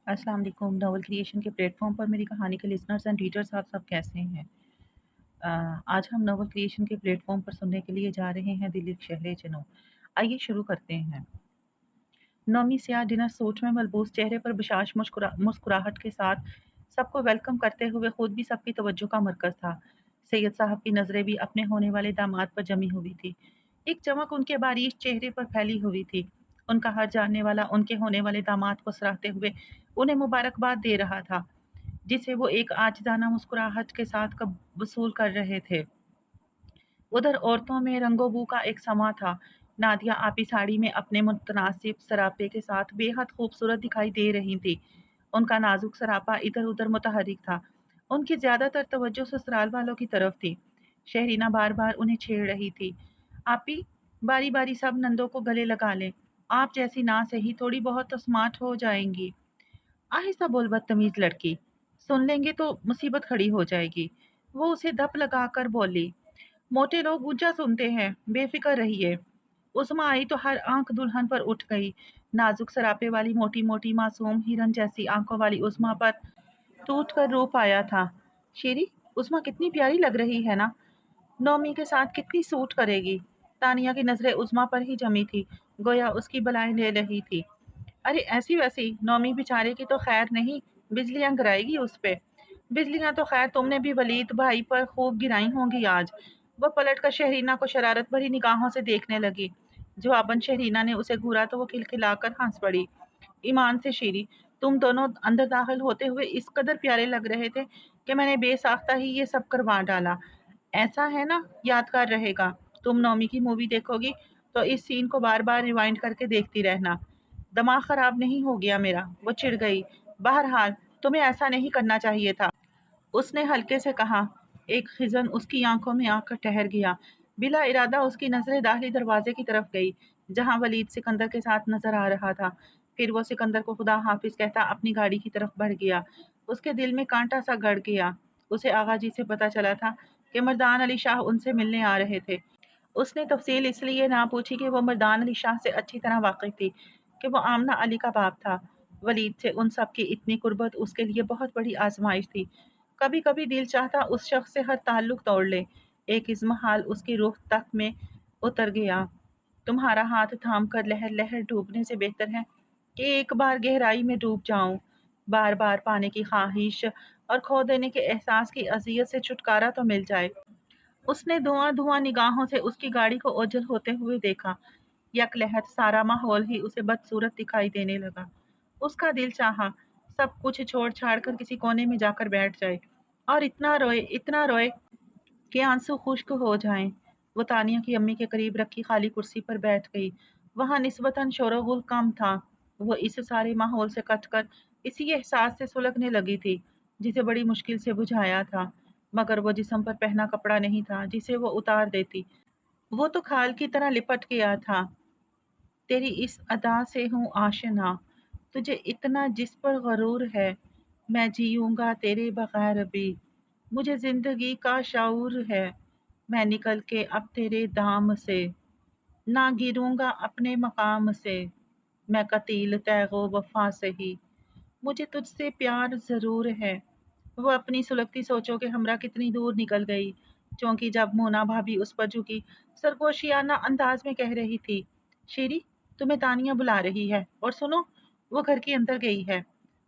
अस्सलाम वालेकुम। Novel creation के प्लेटफॉर्म पर मेरी कहानी के लिसनर्स एंड रीडर्स आप सब कैसे हैं? आज हम नॉवल क्रिएशन के प्लेटफॉर्म पर सुनने के लिए जा रहे हैं दिल एक शहर जनो। आइए शुरू करते हैं। नौमी स्याह डिनर सूट में मलबूस चेहरे पर बशाश मुस्कुराहट के साथ सबको वेलकम करते हुए खुद भी सबकी तवज्जो का मरकज था। सैयद साहब की नजरें भी अपने होने वाले दामाद पर जमी हुई थी। एक चमक उनके बारीक चेहरे पर फैली हुई थी। उनका हर जानने वाला उनके होने वाले दामाद को सराहते हुए उन्हें मुबारकबाद दे रहा था, जिसे वो एक आजिज़ाना मुस्कुराहट के साथ वसूल कर रहे थे। उधर औरतों में रंगो-बू का एक समा था। नादिया आपी साड़ी में अपने मुतनासिब सरापे के साथ बेहद खूबसूरत दिखाई दे रही थी। उनका नाजुक सरापा इधर-उधर मुतहर्रिक था। उनकी ज़्यादातर तवज्जो ससुराल वालों की तरफ थी। शहरीना बार-बार उन्हें छेड़ रही थी। आपी, बारी-बारी सब नंदों को गले लगा लें। आप जैसी ना सही थोड़ी बहुत तो स्मार्ट हो जाएंगी। आहिस्ता बोल बदतमीज लड़की, सुन लेंगे तो मुसीबत खड़ी हो जाएगी। वो उसे धप लगाकर बोली, मोटे लोग ऊंचा सुनते हैं, बेफिक्र रहिए। उस्मा आई तो हर आंख दुल्हन पर उठ गई। नाजुक सरापे वाली मोटी मोटी मासूम हिरन जैसी आंखों वाली उस्मा पर टूट कर रूप आया था। शीरी, उस्मा कितनी प्यारी लग रही है ना, नौमी के साथ कितनी सूट करेगी। तानिया की नजरें उस्मा पर ही जमी थी, गोया उसकी बलाएं ले रही थी। अरे ऐसी वैसी, नौमी बेचारे की तो खैर नहीं, बिजलियां गिराएगी उस पे। बिजलियां तो खैर तुमने भी वलीद भाई पर खूब गिराई होंगी आज। वह पलट कर शहरीना को शरारत भरी निगाहों से देखने लगी। जवाबन शहरीना ने उसे घूरा तो वो खिलखिलाकर हंस पड़ी। ईमान से शीरी, तुम दोनों अंदर दाखिल होते हुए इस कदर प्यारे लग रहे थे कि मैंने बेसाख्ता ही ये सब करवा डाला। ऐसा है ना, यादगार रहेगा। तुम नौमी की मूवी देखोगी तो इस सीन को बार बार रिवाइंड करके देखती रहना। दिमाग खराब नहीं हो गया मेरा, वो चिढ़ गई। बहरहाल तुम्हें ऐसा नहीं करना चाहिए था, उसने हल्के से कहा। एक खिजन उसकी आंखों में आकर ठहर गया। बिला इरादा उसकी नजरें दाहिने दरवाजे की तरफ गई, जहां वलीद सिकंदर के साथ नजर आ रहा था। फिर वो सिकंदर को खुदा हाफिज कहता अपनी गाड़ी की तरफ बढ़ गया। उसके दिल में कांटा सा गड़ गया। उसे आगा जी से पता चला था कि मर्दान अली शाह उनसे मिलने आ रहे थे। उसने तफसील इसलिए ना पूछी कि वो मर्दान अली शाह से अच्छी तरह वाकिफ थी कि वो आमना अली का बाप था। वलीद से उन सब की इतनी कुर्बत उसके लिए बहुत बड़ी आजमाइश थी। कभी कभी दिल चाहता उस शख्स से हर ताल्लुक तोड़ ले। एक इज़्म हाल उसकी रूह तक में उतर गया। तुम्हारा हाथ थाम कर लहर लहर डूबने से बेहतर है कि एक बार गहराई में डूब जाऊं। बार बार पाने की ख्वाहिश और खो देने के एहसास की अजियत से छुटकारा तो मिल जाए। उसने धुआं धुआं निगाहों से उसकी गाड़ी को ओझल होते हुए देखा। यकलहत सारा माहौल ही उसे बदसूरत दिखाई देने लगा। उसका दिल चाहा सब कुछ छोड़ छाड़ कर किसी कोने में जाकर बैठ जाए और इतना रोए कि आंसू खुश्क हो जाएं। वो तानिया की अम्मी के करीब रखी खाली कुर्सी पर बैठ गई। वहां निस्बतन शोरगुल कम था। वो इस सारे माहौल से कटकर इसी एहसास से सुलगने लगी थी जिसे बड़ी मुश्किल से बुझाया था। मगर वो जिस्म पर पहना कपड़ा नहीं था जिसे वो उतार देती। वो तो खाल की तरह लिपट गया था। तेरी इस अदा से हूँ आशना, तुझे इतना जिस पर गरूर है, मैं जीऊँगा तेरे बगैर भी, मुझे ज़िंदगी का शऊर है, मैं निकल के अब तेरे दाम से, ना गिरूँगा अपने मकाम से, मैं कतील तैगो वफा से ही, मुझे तुझसे प्यार ज़रूर है। वो अपनी सुलगती सोचों के हमरा कितनी दूर निकल गई। चौंकी जब मोना भाभी उस पर झुकी सरगोशियाना अंदाज में कह रही थी, शीरी, तुम्हें तानिया बुला रही है, और सुनो, वो घर के अंदर गई है।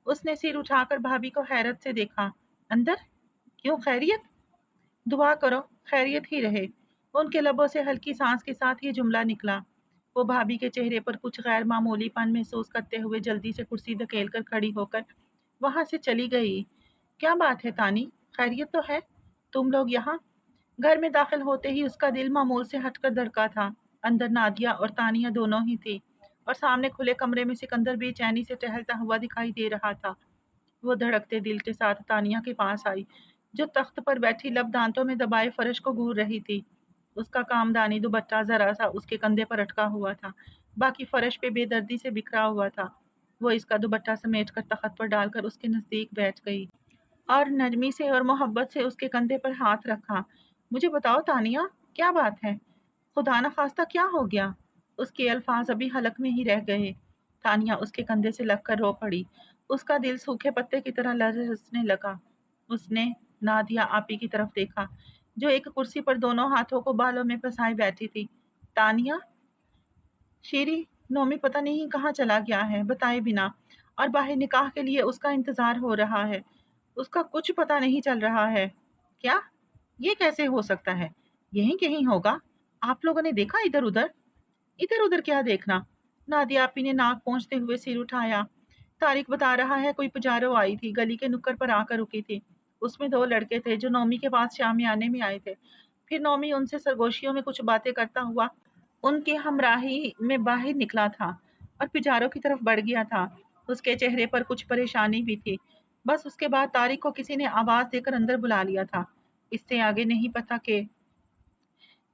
उसने सिर उठाकर भाभी को हैरत से देखा। अंदर? क्यों, खैरियत? दुआ करो खैरियत ही रहे। उनके लबों से हल्की सांस के साथ ये जुमला निकला। वो भाभी के चेहरे पर कुछ गैर मामूलीपन महसूस करते हुए जल्दी से कुर्सी धकेल कर खड़ी होकर वहां से चली गई। क्या बात है तानी, खैरियत तो है? तुम लोग यहाँ? घर में दाखिल होते ही उसका दिल मामूल से हटकर धड़का था। अंदर नादिया और तानिया दोनों ही थी, और सामने खुले कमरे में सिकंदर बेचैनी से टहलता हुआ दिखाई दे रहा था। वो धड़कते दिल के साथ तानिया के पास आई, जो तख्त पर बैठी लब दांतों में दबाए फर्श को घूर रही थी। उसका कामदानी दुपट्टा जरा सा उसके कंधे पर अटका हुआ था, बाकी फर्श पे बेदर्दी से बिखरा हुआ था। वो इसका दुपट्टा समेट कर तख्त पर डालकर उसके नजदीक बैठ गई और नरमी से और मोहब्बत से उसके कंधे पर हाथ रखा। मुझे बताओ तानिया, क्या बात है? खुदा न खास्ता क्या हो गया? उसके अल्फाज अभी हलक में ही रह गए। तानिया उसके कंधे से लगकर रो पड़ी। उसका दिल सूखे पत्ते की तरह लरसने लगा। उसने नादिया आपी की तरफ देखा, जो एक कुर्सी पर दोनों हाथों को बालों में फंसाए बैठी थी। तानिया, शेरी, नोमी पता नहीं कहाँ चला गया है बताए बिना, और बाहर निकाह के लिए उसका इंतजार हो रहा है। उसका कुछ पता नहीं चल रहा है। क्या? ये कैसे हो सकता है? यहीं कहीं होगा। आप लोगों ने देखा इधर उधर? इधर उधर क्या देखना? नादिया आपी ने नाक पोंछते हुए सिर उठाया। तारिक बता रहा है कोई पुजारो आई थी, गली के नुक्कड़ पर आकर रुकी थी। उसमें दो लड़के थे जो नौमी के पास शामियाने में आए थे। फिर नौमी उनसे सरगोशियों में कुछ बातें करता हुआ उनके हमराही में बाहर निकला था और पुजारों की तरफ बढ़ गया था। उसके चेहरे पर कुछ परेशानी भी थी। बस उसके बाद तारिक को किसी ने आवाज देकर अंदर बुला लिया था। इससे आगे नहीं पता कि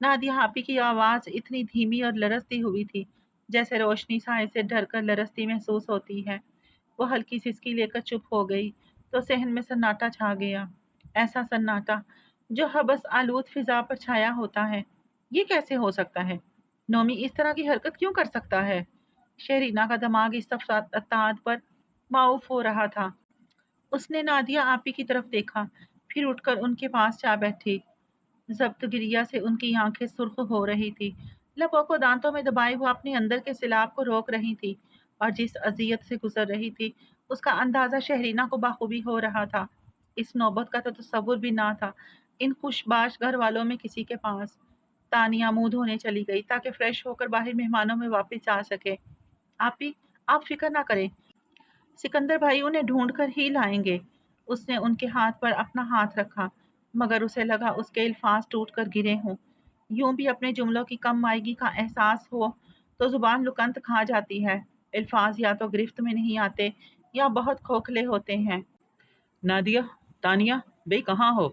नादिया हापी की आवाज इतनी धीमी और लरसती हुई थी, जैसे रोशनी साए से ढरकर लरसती महसूस होती है। वो हल्की सिसकी लेकर चुप हो गई तो सहन में सन्नाटा छा गया। ऐसा सन्नाटा जो हबस आलूद फिजा पर छाया होता है। ये कैसे हो सकता है? नोमी इस तरह की हरकत क्यों कर सकता है? शहरीना का दिमाग इस अताद पर माउफ हो रहा था। उसने नादिया आपी की तरफ देखा, फिर उठकर उनके पास जा बैठी। जब्त गिरिया से उनकी आंखें सुर्ख हो रही थी। लबों को दांतों में दबाए हुए अपने अंदर के सिलाब को रोक रही थी और जिस अजियत से गुजर रही थी उसका अंदाजा शहरीना को बाखूबी हो रहा था। इस नौबत का तो तसव्वुर भी ना था इन खुशबाश घर वालों में किसी के पास। तानिया मुंह धोने चली गई ताकि फ्रेश होकर बाहर मेहमानों में वापस आ सके। आपी, आप फिक्र ना करें, सिकंदर भाई उन्हें ढूंढ कर ही लाएंगे। उसने उनके हाथ पर अपना हाथ रखा, मगर उसे लगा उसके अल्फाज टूट कर गिरे हों। यूं भी अपने जुमलों की कम मायगी का एहसास हो तो जुबान लुकंत खा जाती है। अल्फाज या तो गिरफ्त में नहीं आते या बहुत खोखले होते हैं। नादिया, तानिया, बे कहाँ हो?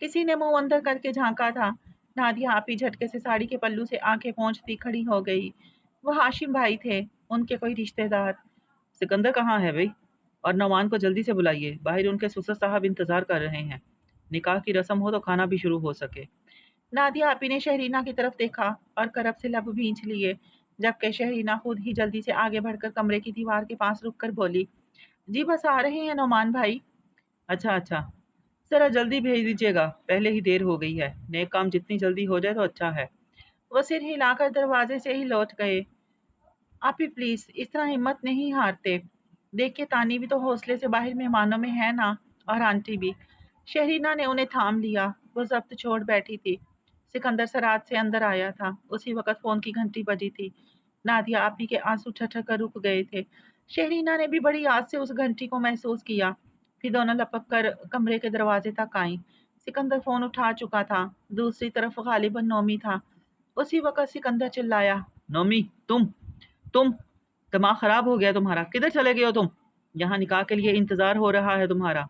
किसी ने मुंह अंदर करके झांका था। नादिया आपी झटके से साड़ी के पल्लू से आंखें पोंछती खड़ी हो गई। वो हाशिम भाई थे, उनके कोई रिश्तेदार। सिकंदर कहाँ है भाई? और नौमान को जल्दी से बुलाइए, बाहर उनके ससुर साहब इंतजार कर रहे हैं। निकाह की रस्म हो तो खाना भी शुरू हो सके। नादिया आपी ने शहरीना की तरफ देखा और करब से लब भींच लिए, जबकि शहरीना खुद ही जल्दी से आगे बढ़कर कमरे की दीवार के पास रुककर बोली, जी बस आ रहे हैं नौमान भाई। अच्छा अच्छा, जरा जल्दी भेज दीजिएगा, पहले ही देर हो गई है। नेक काम जितनी जल्दी हो जाए तो अच्छा है। वो सिर हिलाकर दरवाजे से ही लौट गए। आप ही प्लीज इस तरह हिम्मत नहीं हारते। देखिए तानी भी तो हौसले से बाहर मेहमानों में है ना, और आंटी भी। शहरीना ने उन्हें थाम लिया। वो जब्त छोड़ बैठी थी। सिकंदर सरात से अंदर आया था। उसी वक्त फोन की घंटी बजी थी। नादिया आपी के आंसू ठठर कर रुक गए थे। शहरीना ने भी बड़ी आस से उस घंटी को महसूस किया। फिर दोनों लपक कर कमरे के दरवाजे तक आई। सिकंदर फोन उठा चुका था। दूसरी तरफ गालिबन नोमी था। उसी वक्त सिकंदर चिल्लाया, नोमी, तुम दिमाग खराब हो गया तुम्हारा? किधर चले गए हो तुम? यहाँ निकाह के लिए इंतजार हो रहा है तुम्हारा।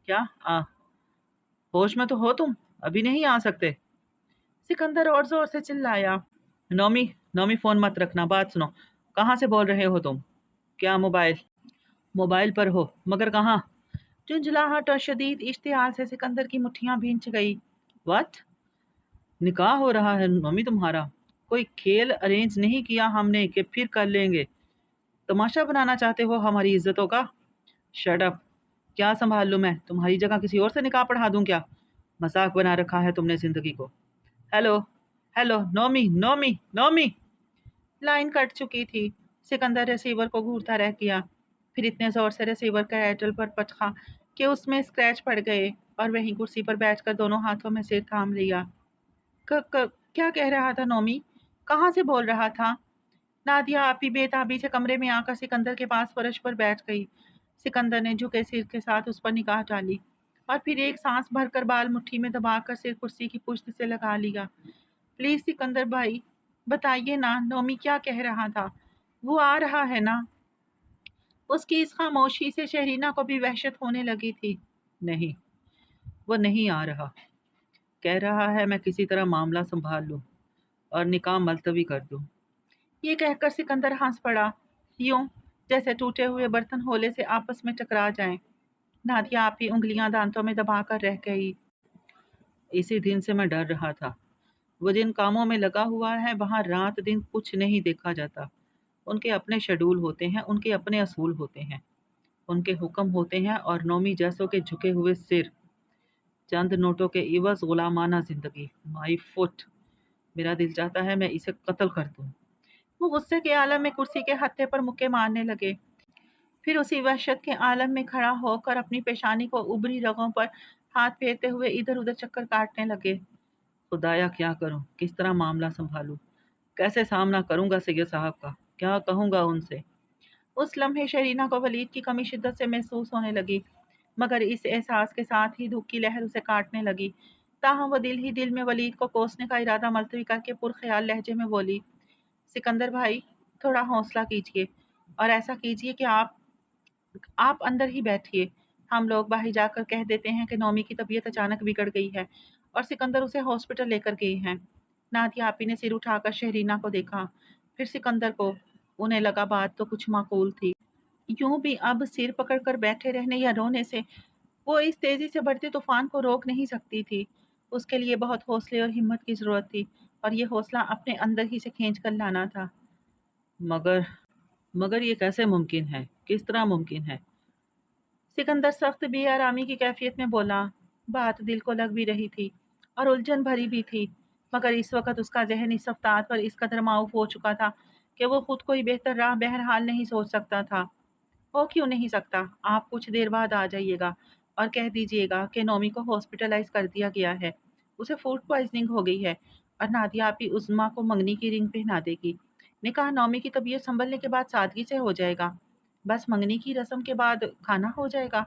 क्या होश में तो हो तुम? अभी नहीं आ सकते? सिकंदर और जोर से चिल्लाया। नोमी, नोमी फोन मत रखना, बात सुनो। कहाँ से बोल रहे हो तुम? क्या मोबाइल? मोबाइल पर हो मगर कहाँ? झुंझलाहट और शदीद इश्तिहाल से सिकंदर की मुट्ठियां भींच गई। व्हाट? निकाह हो रहा है नोमी तुम्हारा? कोई खेल अरेंज नहीं किया हमने कि फिर कर लेंगे? तमाशा बनाना चाहते हो हमारी इज्जतों का? Shut up. क्या संभाल लूं मैं? तुम्हारी जगह किसी और से निकाह पढ़ा दूं क्या? मजाक बना रखा है तुमने जिंदगी को। Hello, hello, Nomi, Nomi, Nomi. Line cut चुकी थी। सिकंदर रिसीवर को घूरता रह गया। फिर इतने जोर से रिसीवर का एयरटेल पर पटका कि उसमें स्क्रैच पड़ गए और वहीं कुर्सी पर बैठकर दोनों हाथों में सिर थाम लिया। क्या कह रहा था नोमी? कहाँ से बोल रहा था? नादिया आपी बेताबी से कमरे में आकर सिकंदर के पास फर्श पर बैठ गई। सिकंदर ने झुके सिर के साथ उस पर निगाह डाली और फिर एक सांस भरकर बाल मुट्ठी में दबाकर सिर कुर्सी की पुश्त से लगा लिया। प्लीज सिकंदर भाई, बताइए ना नोमी क्या कह रहा था? वो आ रहा है ना? उसकी इस खामोशी से शहरीना को भी वहशत होने लगी थी। नहीं, वो नहीं आ रहा। कह रहा है मैं किसी तरह मामला संभाल लूं और निकाह मुलतवी कर दूं। ये कहकर सिकंदर हंस पड़ा, यूं जैसे टूटे हुए बर्तन होले से आपस में टकरा जाएं। नादिया आपकी उंगलियां दांतों में दबाकर रह गई। इसी दिन से मैं डर रहा था। वो जिन कामों में लगा हुआ है वहां रात दिन कुछ नहीं देखा जाता। उनके अपने शेड्यूल होते हैं, उनके अपने असूल होते हैं। ان کے حکم ہوتے ہیں اور نومی جیسوں کے جھکے ہوئے سر، چند نوٹوں کے عوض غلامانہ زندگی۔ مائی فٹ، میرا دل چاہتا ہے میں اسے قتل کر دوں۔ وہ غصے کے عالم میں کرسی کے ہتھے پر مکے مارنے لگے، پھر اسی وحشت کے عالم میں کھڑا ہو کر اپنی پیشانی کو ابری رگوں پر ہاتھ پھیرتے ہوئے ادھر ادھر چکر کاٹنے لگے۔ خدایا کیا کروں، کس طرح معاملہ سنبھالوں، کیسے سامنا کروں گا سید صاحب کا، کیا کہوں گا ان سے؟ اس لمحے شہرینہ کو ولید کی کمی شدت سے محسوس ہونے لگی، مگر اس احساس کے ساتھ ہی دکھ کی لہر اسے کاٹنے لگی۔ تاہم وہ دل ہی دل میں ولید کو کوسنے کا ارادہ ملتوی کر کے پرخیال لہجے میں بولی، سکندر بھائی، تھوڑا حوصلہ کیجیے اور ایسا کیجیے کہ آپ اندر ہی بیٹھیے، ہم لوگ باہر جا کر کہہ دیتے ہیں کہ نومی کی طبیعت اچانک بگڑ گئی ہے اور سکندر اسے ہاسپٹل لے کر گئی ہیں۔ نادیہ آپی نے سر اٹھا کر شہرینہ کو دیکھا، پھر سکندر کو۔ انہیں لگا بات تو کچھ معقول تھی، یوں بھی اب سر پکڑ کر بیٹھے رہنے یا رونے سے وہ اس تیزی سے بڑھتے طوفان کو روک نہیں سکتی تھی۔ اس کے لیے بہت حوصلے اور ہمت کی ضرورت تھی، اور یہ حوصلہ اپنے اندر ہی سے کھینچ کر لانا تھا۔ مگر مگر یہ کیسے ممکن ہے، کس طرح ممکن ہے؟ سکندر سخت بے آرامی کی کیفیت میں بولا۔ بات دل کو لگ بھی رہی تھی اور الجھن بھری بھی تھی، مگر اس وقت اس کا ذہن اس صفتات پر اس قدر معاف ہو چکا تھا کہ وہ خود کوئی بہتر راہ بہرحال نہیں سوچ سکتا تھا۔ ہو کیوں نہیں سکتا؟ آپ کچھ دیر بعد آ جائیے گا اور کہہ دیجیے گا کہ نومی کو ہاسپٹلائز کر دیا گیا ہے، اسے فوڈ پوائزننگ ہو گئی ہے، اور نادیہ آپی عظمیٰ کو منگنی کی رنگ پہنا دے گی۔ نکاح نومی کی طبیعت سنبھلنے کے بعد سادگی سے ہو جائے گا، بس منگنی کی رسم کے بعد کھانا ہو جائے گا۔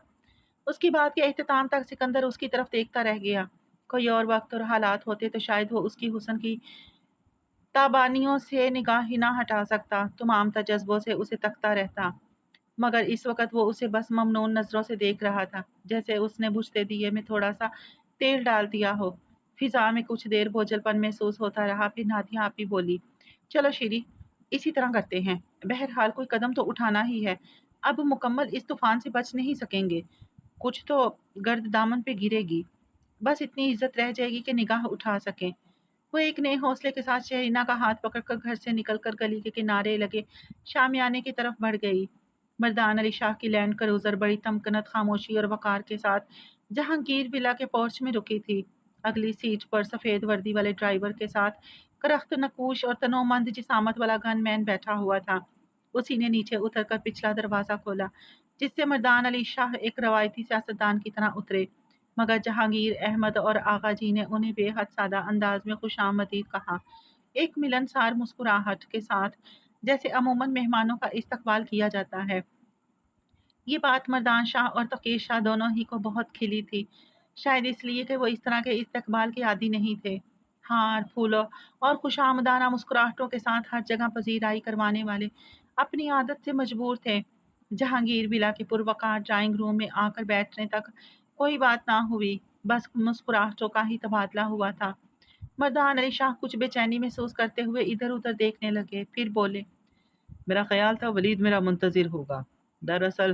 اس کی بات کے اختتام تک سکندر اس کی طرف دیکھتا رہ گیا۔ کوئی اور وقت اور حالات ہوتے تو شاید وہ اس کی حسن کی تابانیوں سے نگاہ ہی نہ ہٹا سکتا، تمام جذبوں سے اسے تکتا رہتا، مگر اس وقت وہ اسے بس ممنون نظروں سے دیکھ رہا تھا، جیسے اس نے بجھتے دیے میں تھوڑا سا تیل ڈال دیا ہو۔ فضا میں کچھ دیر بوجھل پن محسوس ہوتا رہا، پھر نادیہ آپی بولی، چلو شیری، اسی طرح کرتے ہیں، بہرحال کوئی قدم تو اٹھانا ہی ہے، اب مکمل اس طوفان سے بچ نہیں سکیں گے، کچھ تو گرد دامن پہ گرے گی، بس اتنی عزت رہ جائے گی کہ نگاہ اٹھا سکیں۔ وہ ایک نئے حوصلے کے ساتھ شہرینہ کا ہاتھ پکڑ کر گھر سے نکل کر گلی کے کنارے لگے شامیانے کی طرف بڑھ گئی۔ مردان علی شاہ کی لینڈ کروزر بڑی تمکنت، خاموشی اور وقار کے ساتھ جہانگیر ولا کے پورچ میں رکی تھی۔ اگلی سیٹ پر سفید وردی والے ڈرائیور کے ساتھ کرخت نکوش اور تنومند جسامت والا گن مین بیٹھا ہوا تھا۔ اسی نے نیچے اتر کر پچھلا دروازہ کھولا، جس سے مردان علی شاہ ایک روایتی سیاستدان کی طرح اترے، مگر جہانگیر احمد اور آغا جی نے انہیں بے حد سادہ انداز میں خوش آمدید کہا، ایک ملنسار مسکراہٹ کے ساتھ، جیسے عموماً مہمانوں کا استقبال کیا جاتا ہے۔ یہ بات مردان شاہ اور تقیر شاہ دونوں ہی کو بہت کھلی تھی، شاید اس لیے کہ وہ اس طرح کے استقبال کے عادی نہیں تھے۔ ہار پھولوں اور خوش آمدانہ مسکراہٹوں کے ساتھ ہر جگہ پذیرائی کروانے والے اپنی عادت سے مجبور تھے۔ جہانگیر ولا کے پروقار ڈرائنگ روم میں آ کر بیٹھنے تک کوئی بات نہ ہوئی، بس مسکراہٹوں کا ہی تبادلہ ہوا تھا۔ مردان علی شاہ کچھ بے چینی محسوس کرتے ہوئے ادھر ادھر دیکھنے لگے، پھر بولے، میرا خیال تھا ولید میرا منتظر ہوگا، دراصل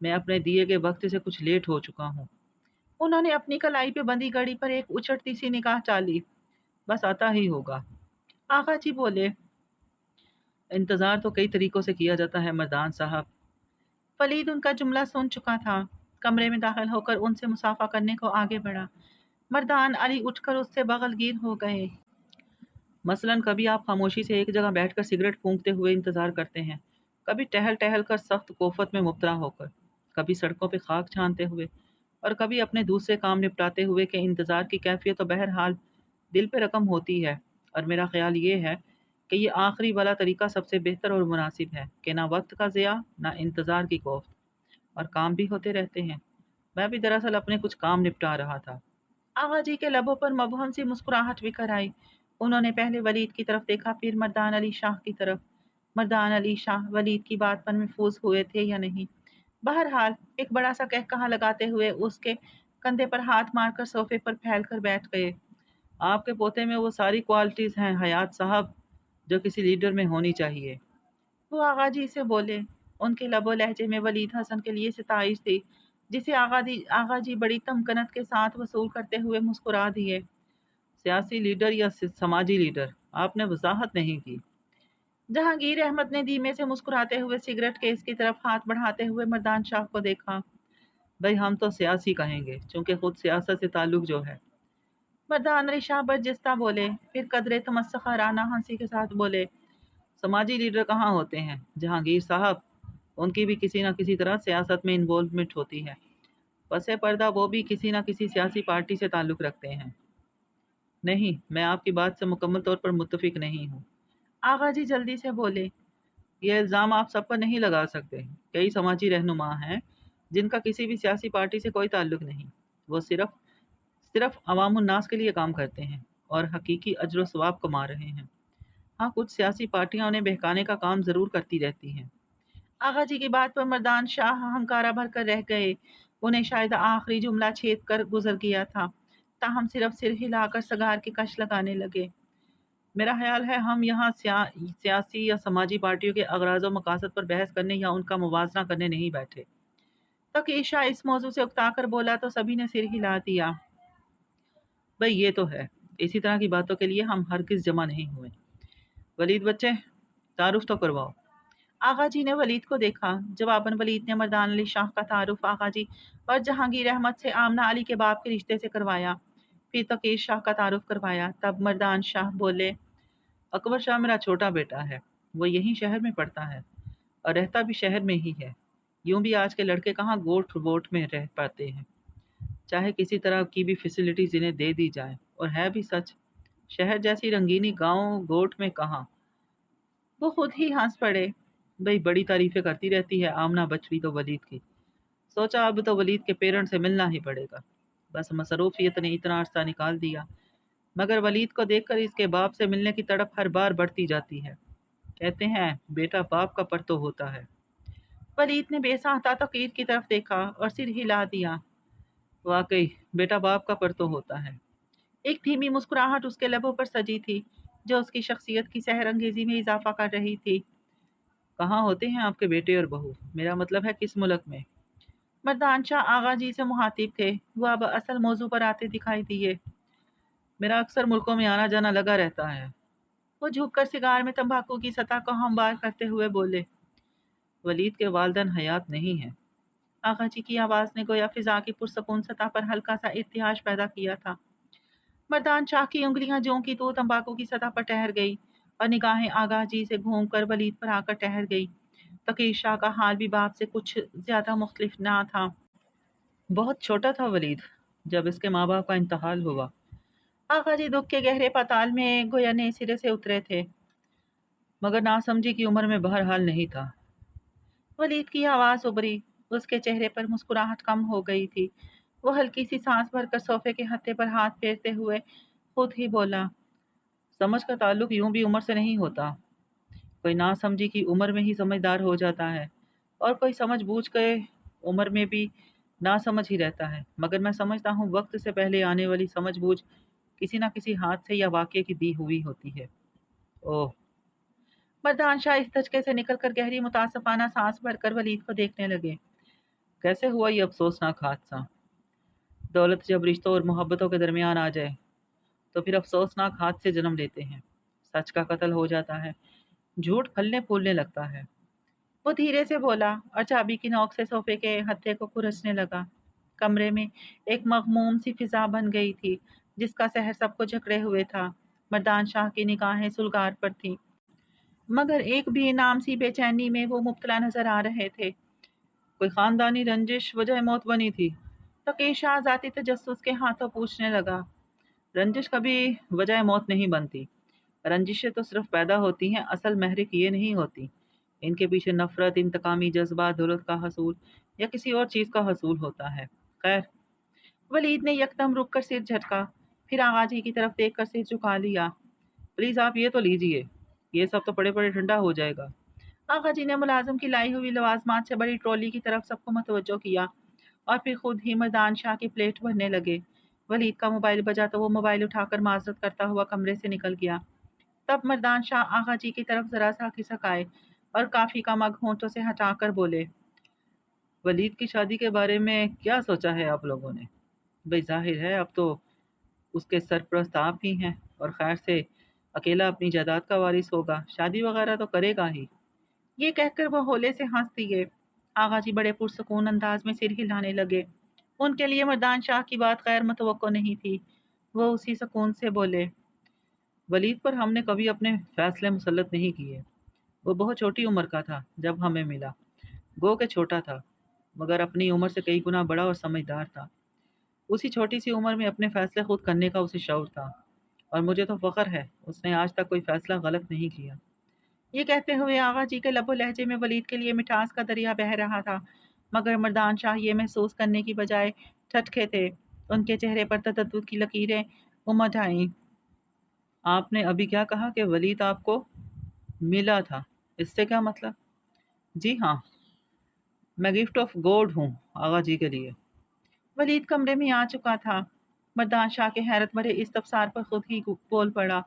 میں اپنے دیے گئے وقت سے کچھ لیٹ ہو چکا ہوں۔ انہوں نے اپنی کلائی پہ بندھی گھڑی پر ایک اچھڑتی سی نگاہ ڈالی، بس آتا ہی ہوگا۔ آغا جی بولے، انتظار تو کئی طریقوں سے کیا جاتا ہے مردان صاحب۔ ولید ان کا جملہ سن چکا تھا، کمرے میں داخل ہو کر ان سے مصافحہ کرنے کو آگے بڑھا۔ مردان علی اٹھ کر اس سے بغل گیر ہو گئے۔ مثلاً کبھی آپ خاموشی سے ایک جگہ بیٹھ کر سگریٹ پھونکتے ہوئے انتظار کرتے ہیں، کبھی ٹہل ٹہل کر سخت کوفت میں مبتلا ہو کر، کبھی سڑکوں پہ خاک چھانتے ہوئے، اور کبھی اپنے دوسرے کام نپٹاتے ہوئے کہ انتظار کی کیفیت تو بہرحال دل پہ رقم ہوتی ہے، اور میرا خیال یہ ہے کہ یہ آخری والا طریقہ سب سے بہتر اور مناسب ہے کہ نہ وقت کا ضیاع، نہ انتظار کی کوفت، اور کام بھی ہوتے رہتے ہیں۔ میں بھی دراصل اپنے کچھ کام نپٹا رہا تھا۔ آغا جی کے لبوں پر مبہم سی مسکراہٹ بکھر آئی۔ انہوں نے پہلے ولید کی طرف دیکھا، پھر مردان علی شاہ کی طرف۔ مردان علی شاہ ولید کی بات پر محفوظ ہوئے تھے یا نہیں؟ بہرحال ایک بڑا سا کہا لگاتے ہوئے اس کے کندھے پر ہاتھ مار کر صوفے پر پھیل کر بیٹھ گئے۔ آپ کے پوتے میں وہ ساری کوالٹیز ہیں حیات صاحب جو کسی لیڈر میں ہونی چاہیے۔ وہ آغا جی سے بولے۔ ان کے لب و لہجے میں ولید حسن کے لیے ستائش تھی، جسے آغا جی بڑی تمکنت کے ساتھ وصول کرتے ہوئے مسکرا دیے۔ سیاسی لیڈر یا سماجی لیڈر؟ آپ نے وضاحت نہیں کی۔ जहांगीर अहमद ने धीमे से मुस्कुराते हुए सिगरेट केस की तरफ हाथ बढ़ाते हुए मर्दान शाह को देखा। भाई हम तो सियासी कहेंगे, चूंकि खुद सियासत से ताल्लुक जो है। मर्दान अली शाह बर्जिस्ता बोले, फिर कदरे तमस्खराना हंसी के साथ बोले, समाजी लीडर कहाँ होते हैं जहांगीर साहब, उनकी भी किसी न किसी तरह सियासत में इन्वॉल्वमेंट होती है। पसे पर्दा वो भी किसी न किसी सियासी पार्टी से ताल्लुक रखते हैं। नहीं, मैं आपकी बात से मुकम्मल तौर पर मुत्तफिक नहीं हूँ। आगा जी जल्दी से बोले, ये इल्ज़ाम आप सब पर नहीं लगा सकते। कई समाजी रहनुमा हैं जिनका किसी भी सियासी पार्टी से कोई ताल्लुक नहीं। वो सिर्फ सिर्फ अवामुन्नास के लिए काम करते हैं और हकीकी अजर व सवाब कमा रहे हैं। हाँ, कुछ सियासी पार्टियां उन्हें बहकाने का काम ज़रूर करती रहती हैं। आगा जी की बात पर मर्दान शाह हंकारा भर कर रह गए। उन्हें शायद आखिरी जुमला छेद कर गुजर गया था, ताहम सिर्फ सिर हिलाकर सगार की कश लगाने लगे। मेरा ख्याल है हम यहाँ सियासी या समाजी पार्टियों के अगराज़ व मकासद पर बहस करने या उनका मुवाजना करने नहीं बैठे। तकीशा इस मौजू से उकताकर बोला तो सभी ने सिर हिला दिया। भाई ये तो है, इसी तरह की बातों के लिए हम हरगिज़ जमा नहीं हुए। वलीद बच्चे, तारुफ तो करवाओ। आगा जी ने वलीद को देखा। जवाबन वलीद ने मर्दान अली शाह का तारुफ आगा जी और जहांगीर अहमद से आमना अली के बाप के रिश्ते से करवाया। फिर तकीश शाह का तारुफ करवाया। तब मर्दान शाह बोले, अकबर शाह मेरा छोटा बेटा है, वो यहीं शहर में पढ़ता है और रहता भी शहर में ही है। यूं भी आज के लड़के कहाँ गोठ वोट में रह पाते हैं, चाहे किसी तरह की भी फैसिलिटीज इन्हें दे दी जाए। और है भी सच, शहर जैसी रंगीनी गांव गोठ में कहाँ। वो खुद ही हंस पड़े। भाई बड़ी तारीफें करती रहती है आमना बचड़ी तो वलीद की। सोचा अब तो वलीद के पेरेंट्स से मिलना ही पड़ेगा। बस मसरूफियत ने इतना अरसा निकाल दिया, मगर वलीद को देखकर इसके बाप से मिलने की तड़प हर बार बढ़ती जाती है। कहते हैं बेटा बाप का पर तो होता है। वलीद ने बेसाहता तकीर की तरफ देखा और सिर हिला दिया। वाकई बेटा बाप का पर तो होता है। एक धीमी मुस्कुराहट उसके लबों पर सजी थी, जो उसकी शख्सियत की सहरंगेजी में इजाफा कर रही थी। कहाँ होते हैं आपके बेटे और बहू, मेरा मतलब है किस मुल्क में। मर्दान शाह आगा जी से मुखातिब थे। वो अब असल मौजू पर आते दिखाई दिए। मेरा अक्सर मुल्कों में आना जाना लगा रहता है। वो झुककर सिगार में तंबाकू की सतह को हमवार करते हुए बोले, वलीद के वालिदैन हयात नहीं हैं। आगा जी की आवाज़ ने गोया फिजा की पुरसकून सतह पर हल्का सा इर्तियाश पैदा किया था। मर्दान शाह की उंगलियां ज्यों की तो तंबाकू की सतह पर ठहर गई और निगाहें आगा जी से घूमकर वलीद पर आकर ठहर गई। तकीर शाह का हाल भी बाप से कुछ ज्यादा मुख्तलिफ ना था। बहुत छोटा था वलीद जब इसके माँ बाप का इंतकाल हुआ। आगा जी दुख के गहरे पाताल में गोया नए सिरे से उतरे थे, मगर नासमझी की उम्र में बहरहाल नहीं था। वलीद की आवाज़ उभरी। उसके चेहरे पर मुस्कुराहट कम हो गई थी। वो हल्की सी सांस भरकर सोफे के हत्थे पर हाथ फेरते हुए खुद ही बोला, समझ का ताल्लुक यूं भी उम्र से नहीं होता। कोई नासमझी की उम्र में ही समझदार हो जाता है और कोई समझ बूझ के उम्र में भी नासमझ ही रहता है। मगर मैं समझता हूँ वक्त से पहले आने वाली समझ बूझ किसी न किसी हादसे या वाक़ये की दी हुई होती है। ओह। मर्दान शाह इस धचके से निकलकर गहरी मुतासफाना सांस भरकर वलीद को देखने लगे। कैसे हुआ ये अफसोसनाक हादसा? दौलत जब रिश्तों और मोहब्बतों के दरमियान आ जाए तो फिर अफसोसनाक हादसे जन्म लेते हैं। सच का कत्ल हो जाता है, झूठ फलने फूलने लगता है। वो धीरे से बोला और चाबी की नोक से सोफे के हत्थे को खुरचने लगा। कमरे में एक मगमूम सी फिजा बन गई थी, जिसका सहर सबको जकड़े हुए था। मर्दान शाह की निगाहें सुलगार पर थी, मगर एक भी नाम सी बेचैनी में वो मुब्तला नजर आ रहे थे। कोई खानदानी रंजिश वजह मौत बनी थी? तकीर शाह जाती तजस्सुस के हाथों पूछने लगा। रंजिश कभी वजह मौत नहीं बनती। रंजिशें तो सिर्फ पैदा होती हैं, असल महरिक ये नहीं होती। इनके पीछे नफरत, इंतकामी जज्बा, दौलत का हसूल या किसी और चीज़ का हसूल होता है। खैर। वलीद ने यकदम रुक कर सिर झटका, फिर आगा जी की तरफ देख कर सिर झुका लिया। प्लीज़ आप ये तो लीजिए, ये सब तो पड़े पड़े ठंडा हो जाएगा। आगा जी ने मुलाजिम की लाई हुई लवाजमात से बड़ी ट्रॉली की तरफ सबको मतवज्जो किया और फिर खुद ही मर्दान शाह की प्लेट भरने लगे। वलीद का मोबाइल बजा तो वो मोबाइल उठाकर माजरत करता हुआ कमरे से निकल गया। तब मर्दान शाह आगा जी की तरफ जरा सा खिसकाए और काफी का मग होंठों से हटाकर बोले, वलीद की शादी के बारे में क्या सोचा है आप लोगों ने? भाई जाहिर है अब तो उसके सरपरस्त आप ही हैं और खैर से अकेला अपनी जायदाद का वारिस होगा, शादी वगैरह तो करेगा ही। ये कहकर वो होले से हंस दिए। आगा जी बड़े पुरसकून अंदाज में सिर हिलाने लगे। उनके लिए मर्दान शाह की बात गैर मुतवक्को नहीं थी। वो उसी सुकून से बोले, वलीद पर हमने कभी अपने फैसले मुसल्लत नहीं किए। वो बहुत छोटी उम्र का था जब हमें मिला। गो के छोटा था, मगर अपनी उम्र से कई गुना बड़ा और समझदार था। उसी छोटी सी उम्र में अपने फैसले खुद करने का उसे शौक था, और मुझे तो फख्र है उसने आज तक कोई फैसला गलत नहीं किया। ये कहते हुए आगा जी के लबो लहजे में वलीद के लिए मिठास का दरिया बह रहा था, मगर मर्दान शाह ये महसूस करने की बजाय ठटके थे। उनके चेहरे पर तसद्दुद की लकीरें उमड़ आईं। आपने अभी क्या कहा कि वलीद आपको मिला था, इससे क्या मतलब? जी हाँ, मैं गिफ्ट ऑफ गॉड हूँ आगा जी के लिए। वलीद कमरे में आ चुका था। मर्दान शाह के हैरत भरे इस्तफसार पर खुद ही बोल पड़ा।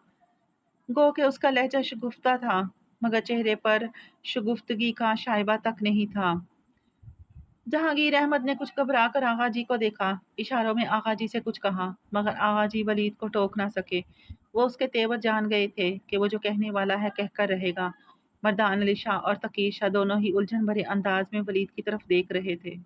गो के उसका लहजा शगुफ्ता था, मगर चेहरे पर शगुफ्तगी का शाइबा तक नहीं था। जहांगीर अहमद ने कुछ घबरा कर आगा जी को देखा, इशारों में आगा जी से कुछ कहा, मगर आगा जी वलीद को टोक ना सके। वो उसके तेवर जान गए थे कि वो जो कहने वाला है कहकर रहेगा। मर्दान अली शाह और तकीर शाह दोनों ही उलझन भरे अंदाज में वलीद की तरफ देख रहे थे।